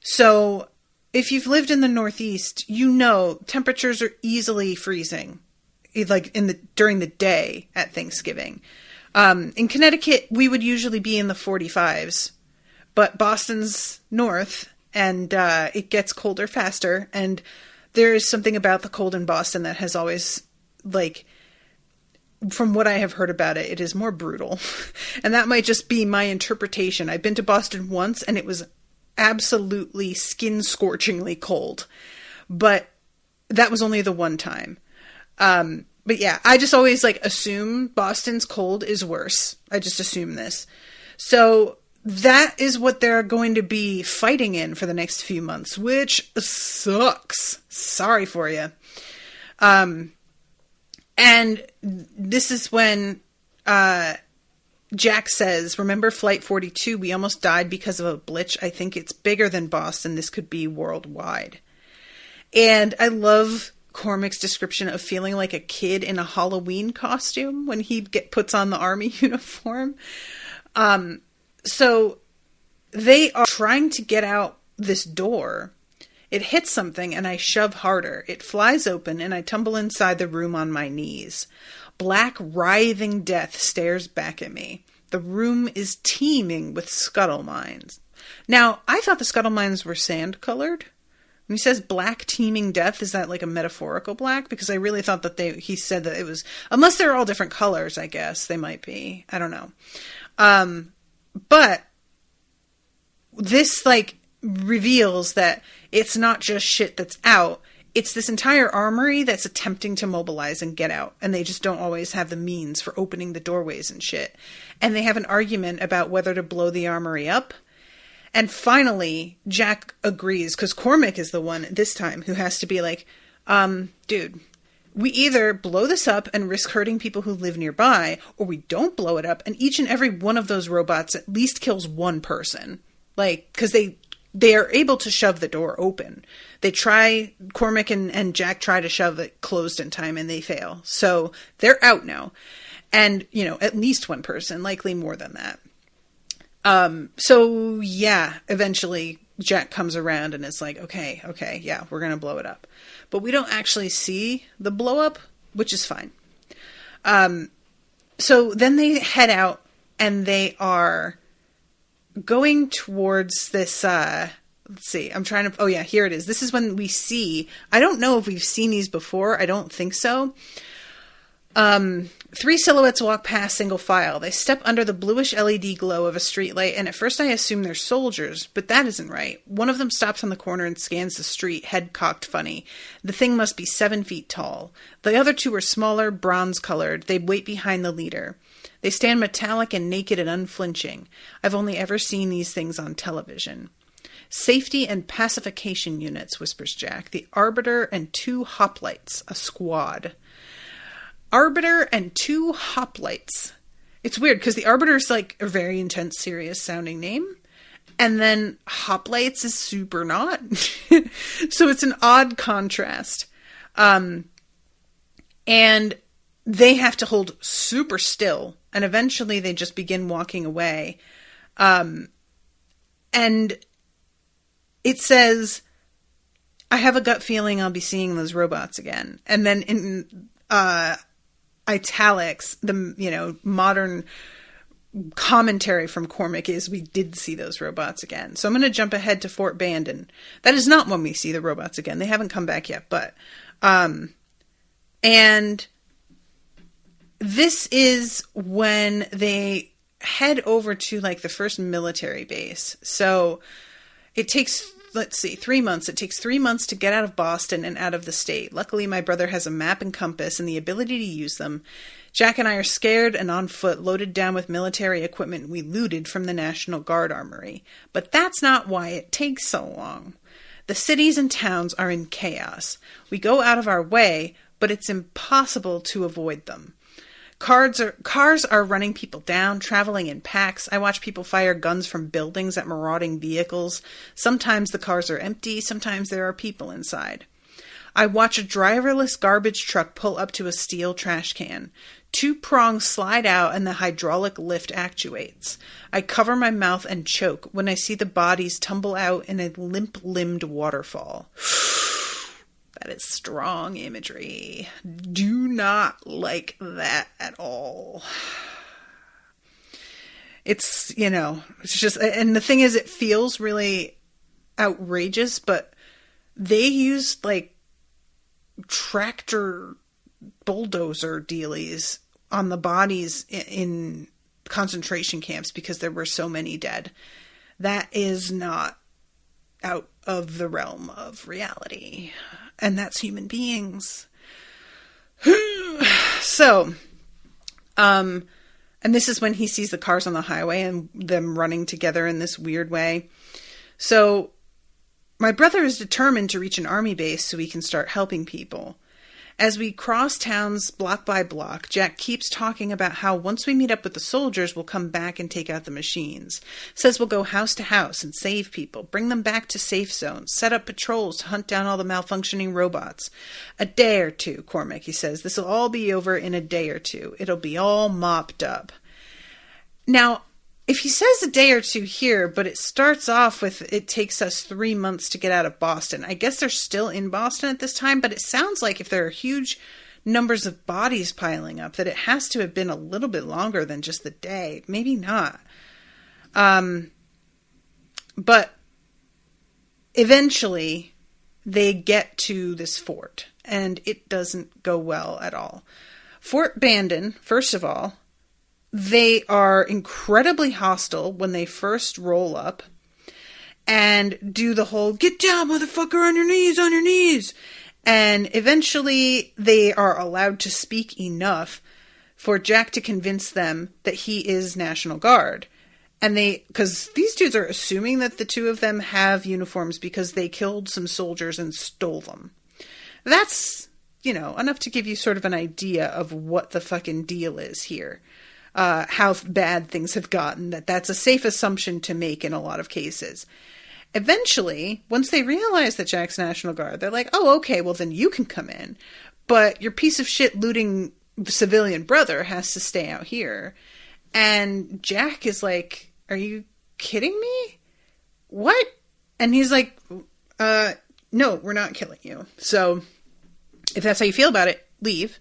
So if you've lived in the Northeast, you know temperatures are easily freezing, like during the day at Thanksgiving. In Connecticut, we would usually be in the 45s, but Boston's north, and it gets colder faster, and there is something about the cold in Boston that has always, like, from what I have heard about it, it is more brutal. And that might just be my interpretation. I've been to Boston once, and it was absolutely skin-scorchingly cold. But that was only the one time. But yeah, I just always, like, assume Boston's cold is worse. I just assume this. So that is what they're going to be fighting in for the next few months, which sucks. Sorry for you. And this is when Jack says, remember Flight 42? We almost died because of a glitch. I think it's bigger than Boston. This could be worldwide. And I love Cormac's description of feeling like a kid in a Halloween costume when he puts on the army uniform. So they are trying to get out this door. It hits something and I shove harder. It flies open and I tumble inside the room on my knees. Black, writhing death stares back at me. The room is teeming with scuttle mines. Now, I thought the scuttle mines were sand-colored. When he says black, teeming death, is that like a metaphorical black? Because I really thought that he said that it was... Unless they're all different colors, I guess. They might be. I don't know. But this, like, reveals that it's not just shit that's out. It's this entire armory that's attempting to mobilize and get out. And they just don't always have the means for opening the doorways and shit. And they have an argument about whether to blow the armory up. And finally, Jack agrees, because Cormac is the one this time who has to be like, dude, we either blow this up and risk hurting people who live nearby, or we don't blow it up, and each and every one of those robots at least kills one person. Like, because they are able to shove the door open. Cormac and Jack try to shove it closed in time, and they fail. So they're out now. And, at least one person, likely more than that. So yeah, eventually Jack comes around and is like, okay, yeah, we're going to blow it up. But we don't actually see the blow up, which is fine. So then they head out and they are going towards this, let's see, oh yeah, here it is. This is when we see, I don't know if we've seen these before. I don't think so. 3 silhouettes walk past single file. They step under the bluish LED glow of a streetlight, and at first I assume they're soldiers, but that isn't right. One of them stops on the corner and scans the street, head cocked funny. The thing must be 7 feet tall. The other 2 are smaller, bronze-colored. They wait behind the leader. They stand metallic and naked and unflinching. I've only ever seen these things on television. Safety and pacification units, whispers Jack. The Arbiter and 2 hoplites, a squad. Arbiter and 2 hoplites. It's weird because the Arbiter is like a very intense, serious sounding name. And then hoplites is super not. So it's an odd contrast. And they have to hold super still. And eventually they just begin walking away. And it says, I have a gut feeling I'll be seeing those robots again. And then in italics, the modern commentary from Cormac is we did see those robots again. So I'm going to jump ahead to Fort Bandon. That is not when we see the robots again. They haven't come back yet, but and this is when they head over to like the first military base. So it takes, 3 months. It takes 3 months to get out of Boston and out of the state. Luckily, my brother has a map and compass and the ability to use them. Jack and I are scared and on foot, loaded down with military equipment we looted from the National Guard armory. But that's not why it takes so long. The cities and towns are in chaos. We go out of our way, but it's impossible to avoid them. Cars are running people down, traveling in packs. I watch people fire guns from buildings at marauding vehicles. Sometimes the cars are empty, sometimes there are people inside. I watch a driverless garbage truck pull up to a steel trash can. 2 prongs slide out and the hydraulic lift actuates. I cover my mouth and choke when I see the bodies tumble out in a limp-limbed waterfall. That is strong imagery. Do not like that at all. It's, it's just, and the thing is, it feels really outrageous, but they used like tractor bulldozer dealies on the bodies in concentration camps because there were so many dead. That is not out of the realm of reality. And that's human beings. So, and this is when he sees the cars on the highway and them running together in this weird way. So, my brother is determined to reach an army base so he can start helping people. As we cross towns block by block, Jack keeps talking about how once we meet up with the soldiers, we'll come back and take out the machines. Says we'll go house to house and save people, bring them back to safe zones, set up patrols to hunt down all the malfunctioning robots. A day or two, Cormac, he says. This'll all be over in a day or two. It'll be all mopped up. Now, if he says a day or two here, but it starts off with it takes us 3 months to get out of Boston. I guess they're still in Boston at this time, but it sounds like if there are huge numbers of bodies piling up, that it has to have been a little bit longer than just the day. Maybe not. But eventually they get to this fort, and it doesn't go well at all. Fort Bandon, first of all, they are incredibly hostile when they first roll up and do the whole, get down, motherfucker, on your knees. And eventually they are allowed to speak enough for Jack to convince them that he is National Guard. And because these dudes are assuming that the two of them have uniforms because they killed some soldiers and stole them. That's, enough to give you sort of an idea of what the fucking deal is here. How bad things have gotten, that's a safe assumption to make in a lot of cases. Eventually, once they realize that Jack's National Guard, they're like, oh, okay, well then you can come in. But your piece of shit looting civilian brother has to stay out here. And Jack is like, are you kidding me? What? And he's like, no, we're not killing you. So if that's how you feel about it, leave.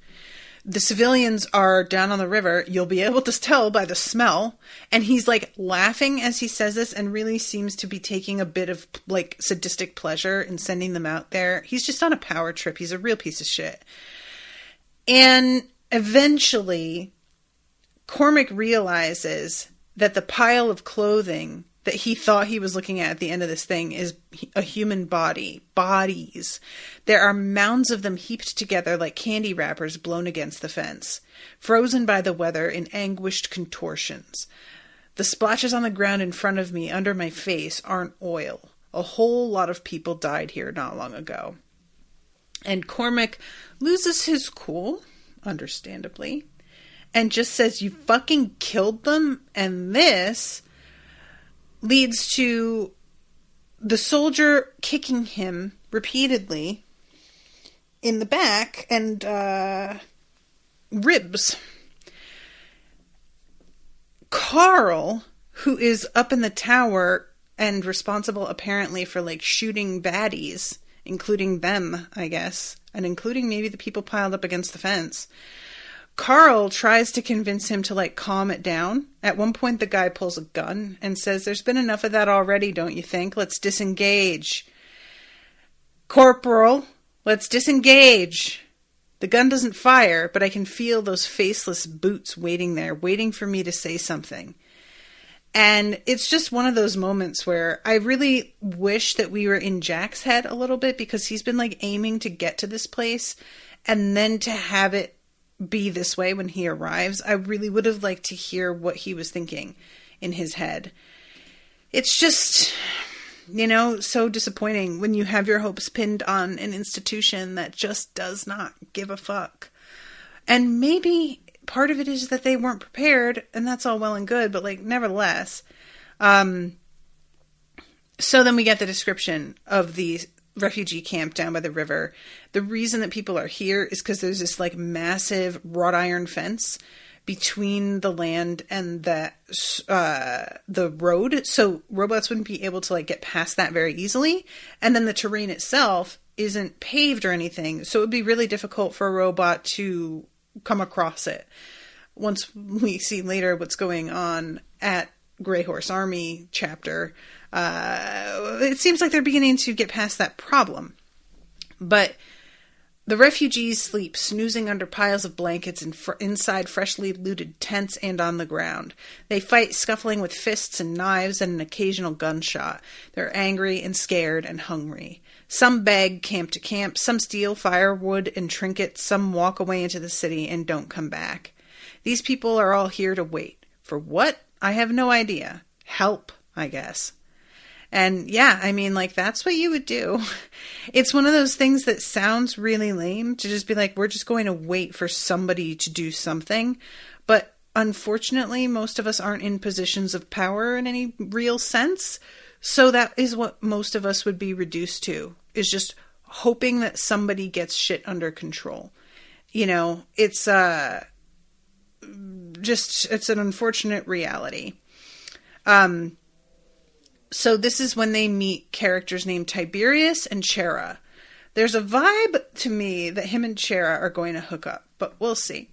The civilians are down on the river. You'll be able to tell by the smell. And he's like laughing as he says this and really seems to be taking a bit of like sadistic pleasure in sending them out there. He's just on a power trip. He's a real piece of shit. And eventually Cormac realizes that the pile of clothing that he thought he was looking at the end of this thing is a human body. Bodies. There are mounds of them heaped together like candy wrappers blown against the fence, frozen by the weather in anguished contortions. The splashes on the ground in front of me, under my face, aren't oil. A whole lot of people died here not long ago. And Cormac loses his cool, understandably, and just says, you fucking killed them, and this leads to the soldier kicking him repeatedly in the back and ribs. Carl, who is up in the tower and responsible apparently for like shooting baddies, including them, I guess, and including maybe the people piled up against the fence, Carl tries to convince him to like calm it down. At one point, the guy pulls a gun and says, there's been enough of that already, don't you think? Let's disengage. Corporal, let's disengage. The gun doesn't fire, but I can feel those faceless boots waiting there, waiting for me to say something. And it's just one of those moments where I really wish that we were in Jack's head a little bit, because he's been like aiming to get to this place, and then to have it be this way when he arrives. I really would have liked to hear what he was thinking in his head. It's just, so disappointing when you have your hopes pinned on an institution that just does not give a fuck. And maybe part of it is that they weren't prepared, and that's all well and good, but like nevertheless. So then we get the description of the refugee camp down by the river. The reason that people are here is because there's this like massive wrought iron fence between the land and the road, so robots wouldn't be able to like get past that very easily. And then the terrain itself isn't paved or anything, so it would be really difficult for a robot to come across it. Once we see later what's going on at Grey Horse Army chapter, it seems like they're beginning to get past that problem. But the refugees sleep snoozing under piles of blankets inside freshly looted tents and on the ground. They fight, scuffling with fists and knives and an occasional gunshot. They're angry and scared and hungry. Some beg camp to camp, some steal firewood and trinkets, some walk away into the city and don't come back. These people are all here to wait. For what? I have no idea. Help, I guess. And yeah, I mean, like, that's what you would do. It's one of those things that sounds really lame to just be like, we're just going to wait for somebody to do something. But unfortunately, most of us aren't in positions of power in any real sense. So that is what most of us would be reduced to, is just hoping that somebody gets shit under control. You know, it's an unfortunate reality. So this is when they meet characters named Tiberius and Chera. There's a vibe to me that him and Chera are going to hook up, but we'll see.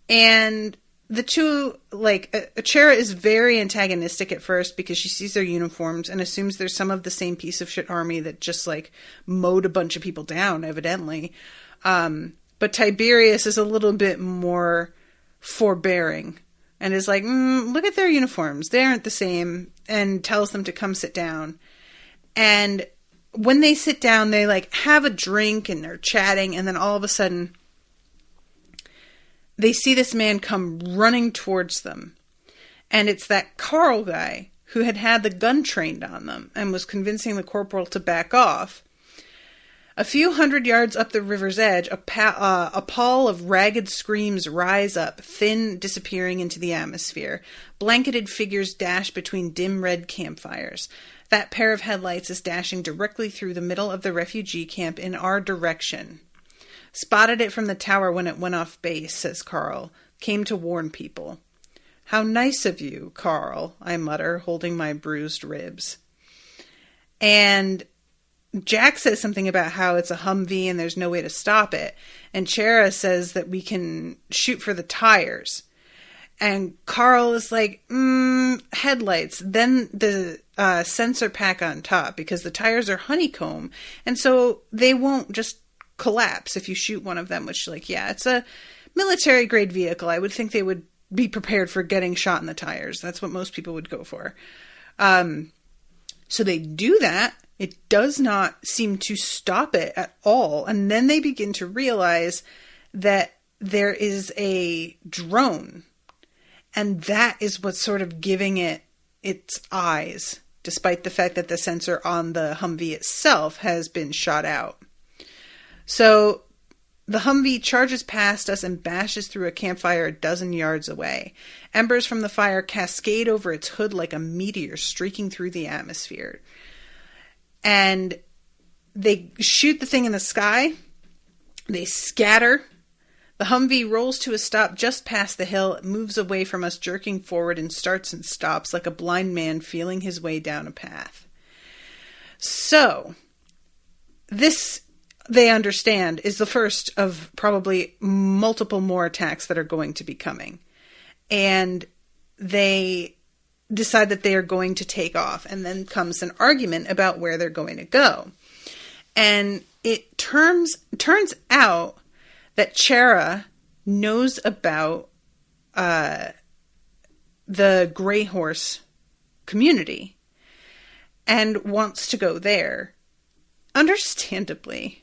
And the two, like, Chera is very antagonistic at first because she sees their uniforms and assumes they're some of the same piece of shit army that just, like, mowed a bunch of people down, evidently. But Tiberius is a little bit more forbearing and is like, look at their uniforms. They aren't the same, and tells them to come sit down. And when they sit down, they like have a drink and they're chatting. And then all of a sudden they see this man come running towards them. And it's that Carl guy who had the gun trained on them and was convincing the corporal to back off. A few hundred yards up the river's edge, a pall of ragged screams rise up, thin, disappearing into the atmosphere. Blanketed figures dash between dim red campfires. That pair of headlights is dashing directly through the middle of the refugee camp in our direction. Spotted it from the tower when it went off base, says Carl. Came to warn people. How nice of you, Carl, I mutter, holding my bruised ribs. And Jack says something about how it's a Humvee and there's no way to stop it. And Chera says that we can shoot for the tires. And Carl is like, headlights, then the sensor pack on top, because the tires are honeycomb. And so they won't just collapse if you shoot one of them, which, like, yeah, it's a military grade vehicle. I would think they would be prepared for getting shot in the tires. That's what most people would go for. So they do that. It does not seem to stop it at all. And then they begin to realize that there is a drone. And that is what's sort of giving it its eyes, despite the fact that the sensor on the Humvee itself has been shot out. So the Humvee charges past us and bashes through a campfire a dozen yards away. Embers from the fire cascade over its hood like a meteor streaking through the atmosphere. And they shoot the thing in the sky. They scatter. The Humvee rolls to a stop just past the hill. It moves away from us, jerking forward, and starts and stops like a blind man feeling his way down a path. So, this, they understand, is the first of probably multiple more attacks that are going to be coming. And they decide that they are going to take off, and then comes an argument about where they're going to go. And it turns out that Chera knows about the Grey Horse community and wants to go there. Understandably,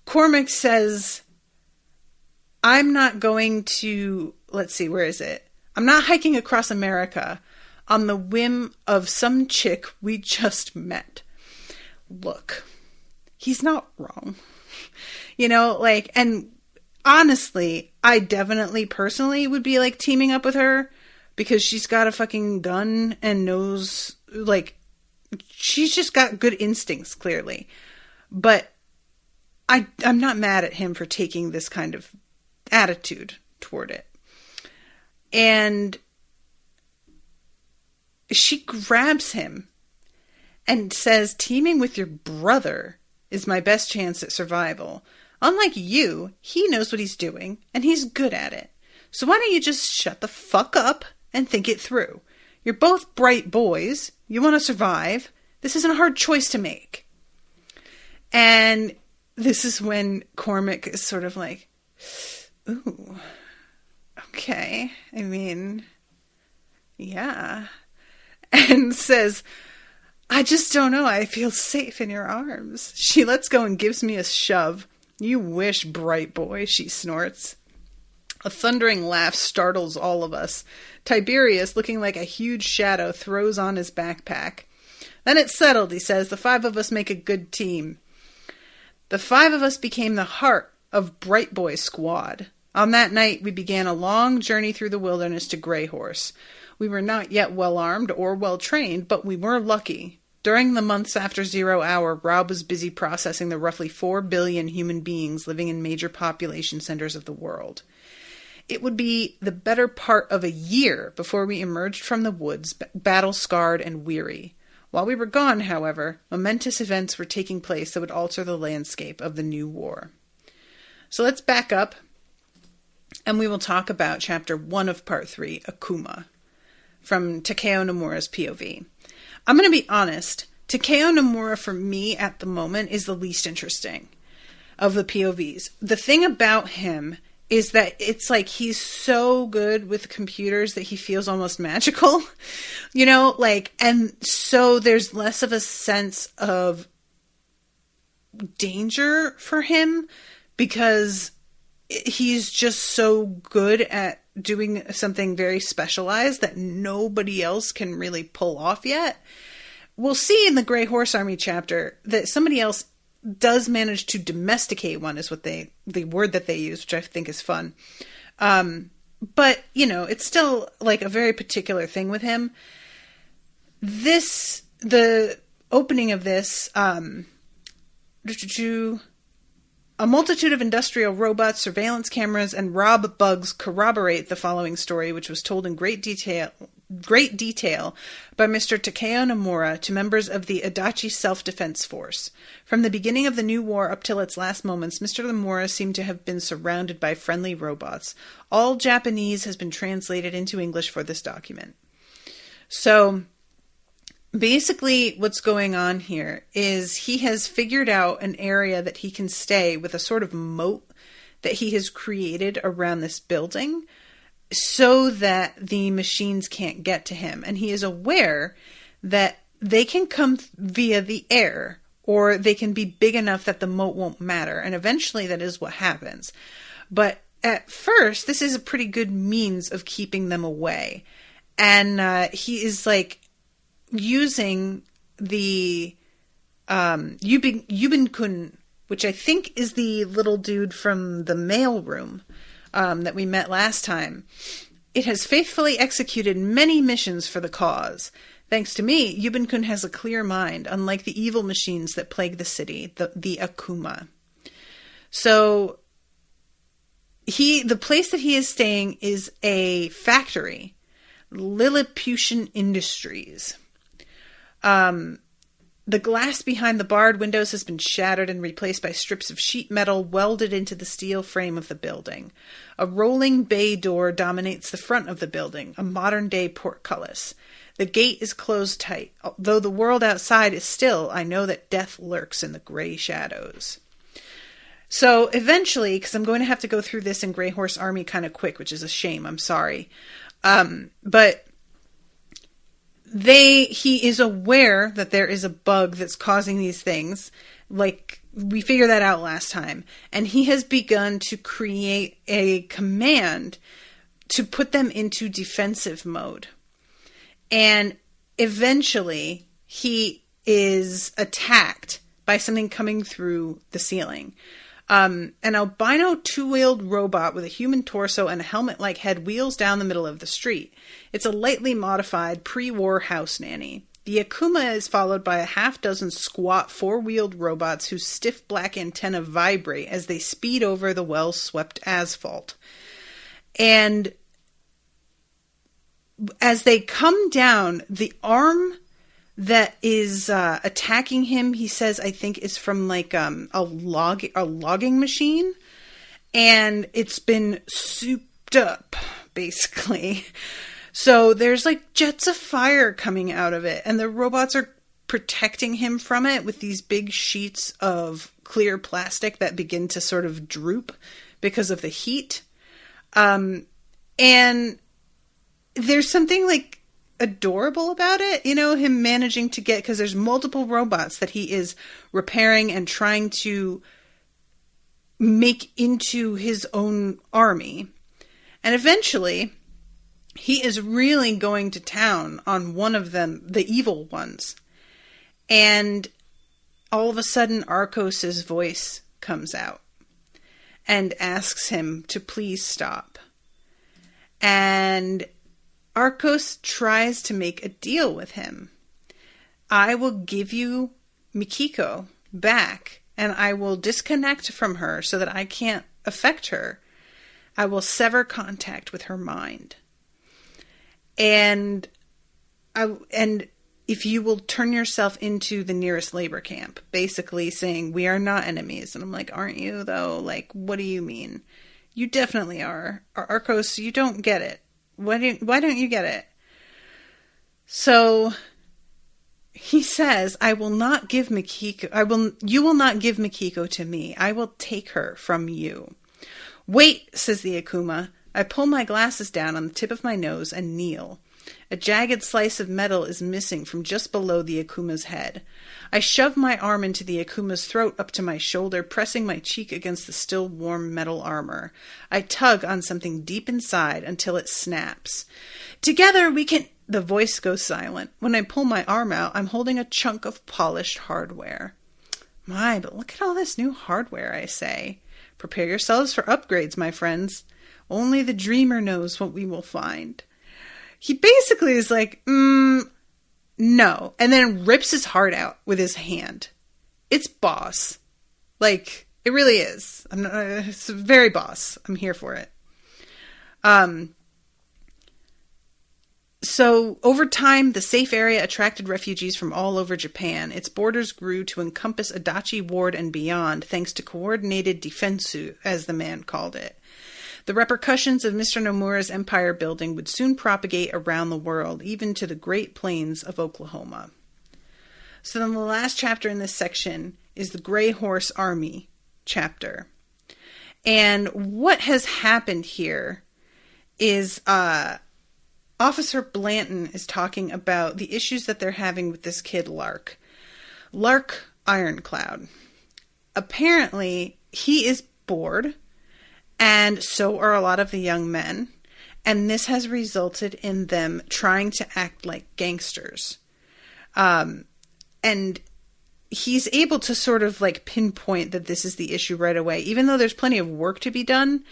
Cormac says, I'm not going to, let's see, where is it? I'm not hiking across America on the whim of some chick we just met. Look, he's not wrong. You know, like, and honestly, I definitely personally would be like teaming up with her because she's got a fucking gun and knows, like, she's just got good instincts, clearly. But I'm not mad at him for taking this kind of attitude toward it. And she grabs him and says, teaming with your brother is my best chance at survival. Unlike you, he knows what he's doing, and he's good at it. So why don't you just shut the fuck up and think it through? You're both bright boys. You want to survive. This isn't a hard choice to make. And this is when Cormac is sort of like, ooh, okay. I mean, yeah. And says, I just don't know. I feel safe in your arms. She lets go and gives me a shove. You wish, bright boy, she snorts. A thundering laugh startles all of us. Tiberius, looking like a huge shadow, throws on his backpack. Then it's settled, he says. The 5 of us make a good team. The 5 of us became the heart of Bright Boy Squad. On that night, we began a long journey through the wilderness to Grey Horse. We were not yet well-armed or well-trained, but we were lucky. During the months after 0 hour, Rob was busy processing the roughly 4 billion human beings living in major population centers of the world. It would be the better part of a year before we emerged from the woods, battle-scarred and weary. While we were gone, however, momentous events were taking place that would alter the landscape of the new war. So let's back up, and we will talk about Chapter 1 of Part 3, Akuma, from Takeo Nomura's POV. I'm going to be honest, Takeo Nomura for me at the moment is the least interesting of the POVs. The thing about him is that it's like he's so good with computers that he feels almost magical, and so there's less of a sense of danger for him because he's just so good at doing something very specialized that nobody else can really pull off yet. We'll see in the Grey Horse Army chapter that somebody else does manage to domesticate one, is what the word that they use, which I think is fun. But, it's still like a very particular thing with him. The opening of this, a multitude of industrial robots, surveillance cameras, and Rob bugs corroborate the following story, which was told in great detail by Mr. Takeo Nomura to members of the Adachi Self-Defense Force. From the beginning of the new war up till its last moments, Mr. Nomura seemed to have been surrounded by friendly robots. All Japanese has been translated into English for this document. So basically what's going on here is he has figured out an area that he can stay with a sort of moat that he has created around this building so that the machines can't get to him. And he is aware that they can come via the air or they can be big enough that the moat won't matter. And eventually that is what happens. But at first, this is a pretty good means of keeping them away. And he is like using the Yubin-kun, which I think is the little dude from the mail room that we met last time. It has faithfully executed many missions for the cause. Thanks to me, Yubin-kun has a clear mind, unlike the evil machines that plague the city, the Akuma. So the place that he is staying is a factory, Lilliputian Industries. The glass behind the barred windows has been shattered and replaced by strips of sheet metal welded into the steel frame of the building. A rolling bay door dominates the front of the building, a modern-day portcullis. The gate is closed tight. Though the world outside is still, I know that death lurks in the gray shadows. So eventually, because I'm going to have to go through this in Grey Horse Army kind of quick, which is a shame, I'm sorry. But he is aware that there is a bug that's causing these things. Like, we figured that out last time. And he has begun to create a command to put them into defensive mode. And eventually, he is attacked by something coming through the ceiling. An albino two-wheeled robot with a human torso and a helmet-like head wheels down the middle of the street. It's a lightly modified pre-war house nanny. The Akuma is followed by a half-dozen squat four-wheeled robots whose stiff black antennae vibrate as they speed over the well-swept asphalt. And as they come down, the arm that is attacking him, he says, I think is from like a logging machine. And it's been souped up, basically. So there's like jets of fire coming out of it, and the robots are protecting him from it with these big sheets of clear plastic that begin to sort of droop because of the heat. And there's something like adorable about it, you know, him managing to get, because there's multiple robots that he is repairing and trying to make into his own army. And eventually he is really going to town on one of them, the evil ones. And all of a sudden, Arcos's voice comes out and asks him to please stop. And Arcos tries to make a deal with him. I will give you Mikiko back, and I will disconnect from her so that I can't affect her. I will sever contact with her mind. And if you will turn yourself into the nearest labor camp, basically saying, we are not enemies. And I'm like, aren't you though? Like, what do you mean? You definitely are. Arcos, you don't get it. Why don't you get it? So he says, you will not give Mikiko to me. I will take her from you. Wait, says the Akuma. I pull my glasses down on the tip of my nose and kneel. A jagged slice of metal is missing from just below the Akuma's head. I shove my arm into the Akuma's throat up to my shoulder, pressing my cheek against the still warm metal armor. I tug on something deep inside until it snaps. Together we can... The voice goes silent. When I pull my arm out, I'm holding a chunk of polished hardware. My, but look at all this new hardware, I say. Prepare yourselves for upgrades, my friends. Only the dreamer knows what we will find. He basically is like, no. And then rips his heart out with his hand. It's boss. Like, it really is. It's very boss. I'm here for it. So, over time, the safe area attracted refugees from all over Japan. Its borders grew to encompass Adachi Ward and beyond, thanks to coordinated defensu, as the man called it. The repercussions of Mr. Nomura's empire building would soon propagate around the world, even to the Great Plains of Oklahoma. So then the last chapter in this section is the Gray Horse Army chapter. And what has happened here is Officer Blanton is talking about the issues that they're having with this kid, Lark. Lark Ironcloud. Apparently, he is bored. And so are a lot of the young men. And this has resulted in them trying to act like gangsters. And he's able to sort of like pinpoint that this is the issue right away. Even though there's plenty of work to be done,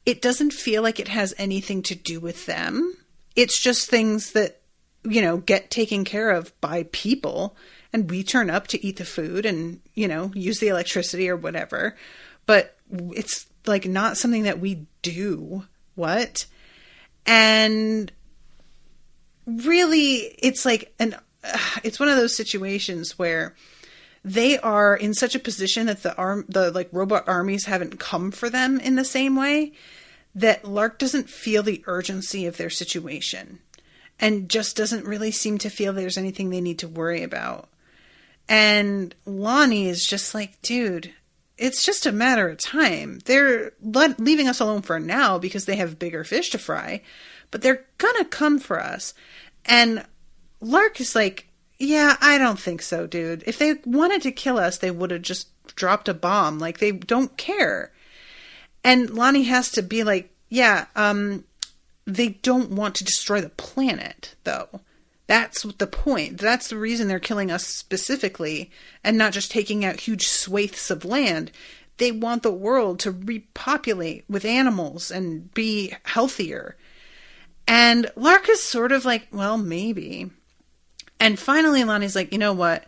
it doesn't feel like it has anything to do with them. It's just things that, you know, get taken care of by people. And we turn up to eat the food and, you know, use the electricity or whatever. But it's like not something that we do. What? And really, it's like it's one of those situations where they are in such a position that the like robot armies haven't come for them in the same way, that Lark doesn't feel the urgency of their situation and just doesn't really seem to feel there's anything they need to worry about. And Lonnie is just like, dude, it's just a matter of time. They're leaving us alone for now because they have bigger fish to fry, but they're gonna come for us. And Lark is like, yeah, I don't think so, dude. If they wanted to kill us, they would have just dropped a bomb. Like, they don't care. And Lonnie has to be like, yeah, they don't want to destroy the planet, though. That's the point. That's the reason they're killing us specifically and not just taking out huge swathes of land. They want the world to repopulate with animals and be healthier. And Lark is sort of like, well, maybe. And finally, Lonnie's like, you know what?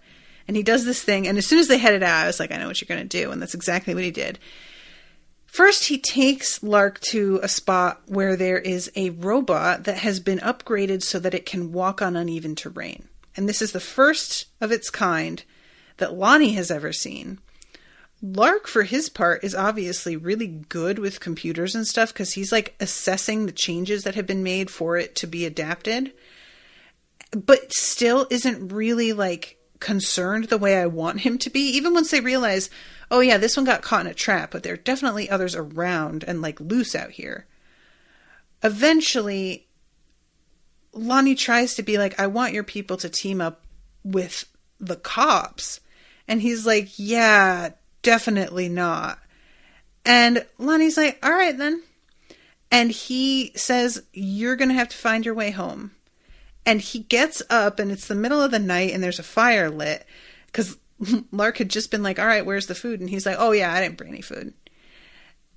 And he does this thing. And as soon as they headed out, I was like, I know what you're going to do. And that's exactly what he did. First, he takes Lark to a spot where there is a robot that has been upgraded so that it can walk on uneven terrain. And this is the first of its kind that Lonnie has ever seen. Lark, for his part, is obviously really good with computers and stuff because he's like assessing the changes that have been made for it to be adapted, but still isn't really like concerned the way I want him to be. Even once they realize, oh yeah, this one got caught in a trap, but there are definitely others around and like loose out here. Eventually, Lonnie tries to be like, I want your people to team up with the cops. And he's like, yeah, definitely not. And Lonnie's like, all right then. And he says, you're going to have to find your way home. And he gets up and it's the middle of the night and there's a fire lit because Lark had just been like, all right, where's the food? And he's like, oh yeah, I didn't bring any food.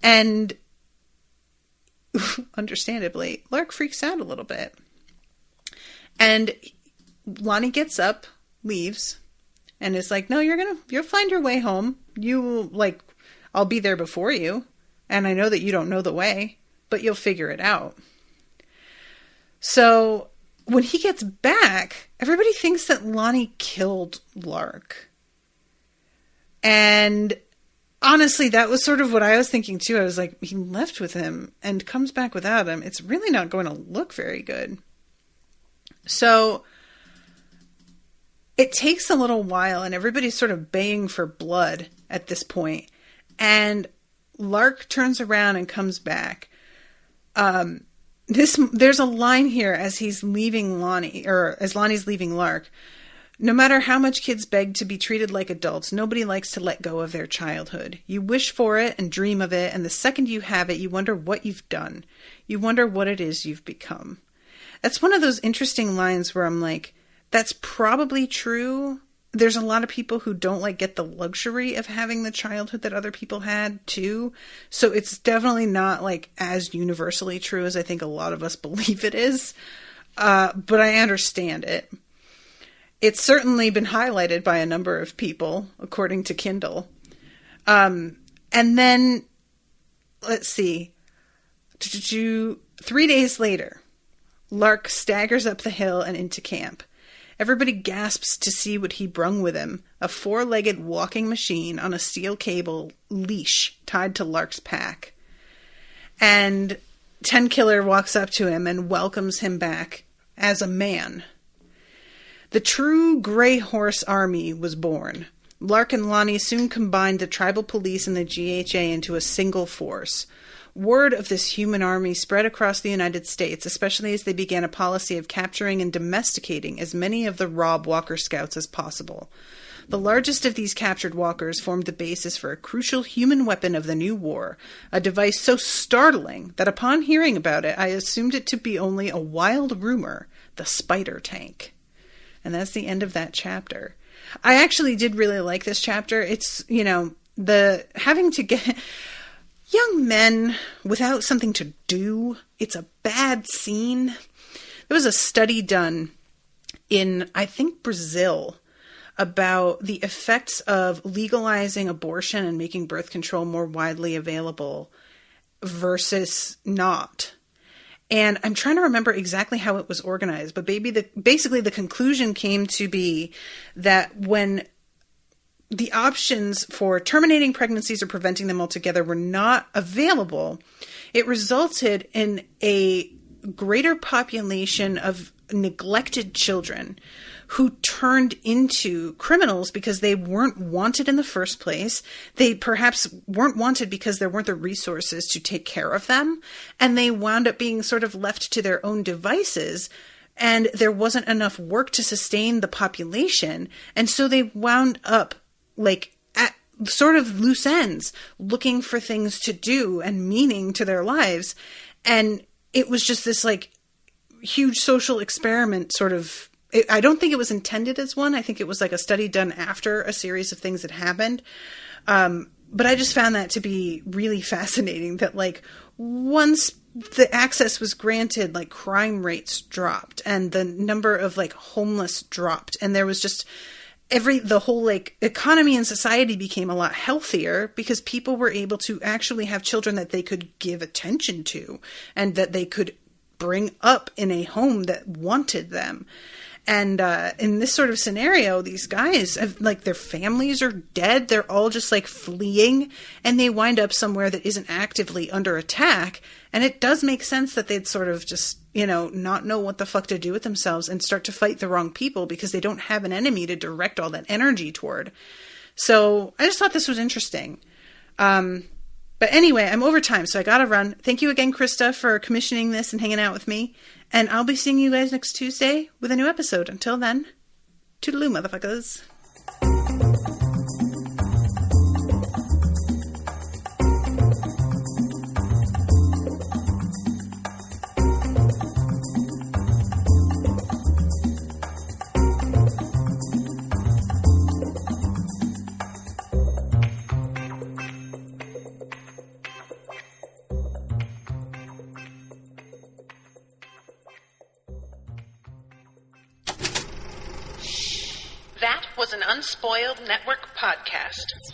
And understandably, Lark freaks out a little bit. And Lonnie gets up, leaves, and is like, no, you'll find your way home. I'll be there before you. And I know that you don't know the way, but you'll figure it out. So when he gets back, everybody thinks that Lonnie killed Lark. And honestly, that was sort of what I was thinking too. I was like, he left with him and comes back without him. It's really not going to look very good. So it takes a little while and everybody's sort of baying for blood at this point. And Lark turns around and comes back. There's a line here as he's leaving Lonnie, or as Lonnie's leaving Lark. No matter how much kids beg to be treated like adults, nobody likes to let go of their childhood. You wish for it and dream of it, and the second you have it, you wonder what you've done. You wonder what it is you've become. That's one of those interesting lines where I'm like, that's probably true. There's a lot of people who don't get the luxury of having the childhood that other people had too. So it's definitely not as universally true as I think a lot of us believe it is. But I understand it. It's certainly been highlighted by a number of people, according to Kindle. And then, let's see, 3 days later, Lark staggers up the hill and into camp. Everybody gasps to see what he brung with him, a 4-legged walking machine on a steel cable leash tied to Lark's pack. And Tenkiller walks up to him and welcomes him back as a man. The true Grey Horse Army was born. Lark and Lonnie soon combined the tribal police and the GHA into a single force. Word of this human army spread across the United States, especially as they began a policy of capturing and domesticating as many of the Rob Walker Scouts as possible. The largest of these captured walkers formed the basis for a crucial human weapon of the new war, a device so startling that upon hearing about it, I assumed it to be only a wild rumor, the spider tank. And that's the end of that chapter. I actually did really like this chapter. It's, the having to get young men without something to do. It's a bad scene. There was a study done in, I think, Brazil about the effects of legalizing abortion and making birth control more widely available versus not. And I'm trying to remember exactly how it was organized, but basically the conclusion came to be that when the options for terminating pregnancies or preventing them altogether were not available, it resulted in a greater population of neglected children who turned into criminals because they weren't wanted in the first place. They perhaps weren't wanted because there weren't the resources to take care of them. And they wound up being sort of left to their own devices. And there wasn't enough work to sustain the population. And so they wound up at sort of loose ends, looking for things to do and meaning to their lives. And it was just this huge social experiment sort of. I don't think it was intended as one. I think it was a study done after a series of things had happened. But I just found that to be really fascinating that once the access was granted, like, crime rates dropped and the number of, like, homeless dropped. And there was just the whole, like, economy and society became a lot healthier because people were able to actually have children that they could give attention to and that they could bring up in a home that wanted them. And in this sort of scenario, these guys, like, their families are dead. They're all just, like, fleeing, and they wind up somewhere that isn't actively under attack. And it does make sense that they'd sort of just, you know, not know what the fuck to do with themselves and start to fight the wrong people because they don't have an enemy to direct all that energy toward. So I just thought this was interesting. But anyway, I'm over time, so I gotta run. Thank you again, Krista, for commissioning this and hanging out with me. And I'll be seeing you guys next Tuesday with a new episode. Until then, toodaloo, motherfuckers. That was an Unspoiled Network podcast.